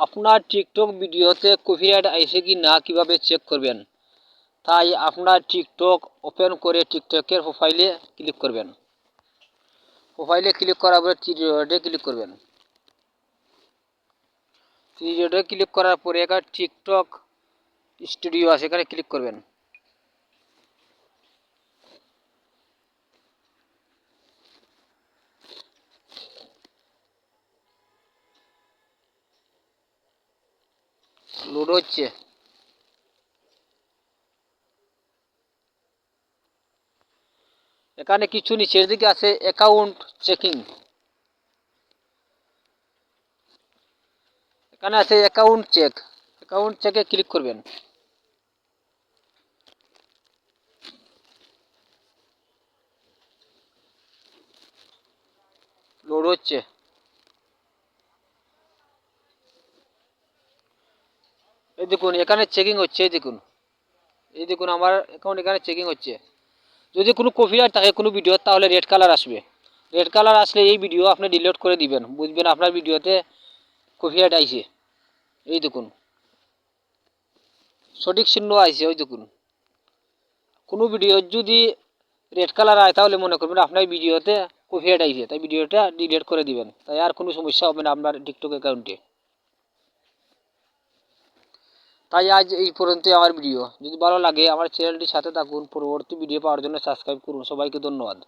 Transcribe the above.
আপনার টিকটক ভিডিওতে কপিরাইট আইছে কি না কিভাবে চেক করবেন। তাই আপনার টিকটক ওপেন করে টিকটকের প্রোফাইলে ক্লিক করবেন। প্রোফাইলে ক্লিক করার পরে থ্রি ডটে ক্লিক করবেন। থ্রি ডটে ক্লিক করার পরে এখানে টিকটক স্টুডিও আছে, এখানে ক্লিক করবেন। লোড হচ্ছে। এখানে কিছু নিচের দিকে আছে অ্যাকাউন্ট চেকিং, এখানে আছে অ্যাকাউন্ট চেক। অ্যাকাউন্ট চেকে ক্লিক করবেন। লোড হচ্ছে। এই দেখুন এখানে চেকিং হচ্ছে, এই দেখুন আমার অ্যাকাউন্ট এখানে চেকিং হচ্ছে। যদি কোনো কপিরাইট থাকে কোনো ভিডিও তাহলে রেড কালার আসবে। রেড কালার আসলে এই ভিডিও আপনি ডিলিট করে দিবেন, বুঝবেন আপনার ভিডিওতে কপিরাইট আইছে। এই দেখুন সঠিক চিহ্ন আইছে। ওই দেখুন কোনো ভিডিও যদি রেড কালার আয় তাহলে মনে করবেন আপনার ভিডিওতে কপিরাইট আইছে, তাই ভিডিওটা ডিলিট করে দিবেন, তাই আর কোনো সমস্যা হবে না আপনার টিকটক অ্যাকাউন্টে। তাই আজ এই পর্যন্তই আমার ভিডিও। যদি ভালো লাগে আমার চ্যানেলটির সাথে থাকুন, পরবর্তী ভিডিও পাওয়ার জন্য সাবস্ক্রাইব করুন। সবাইকে ধন্যবাদ।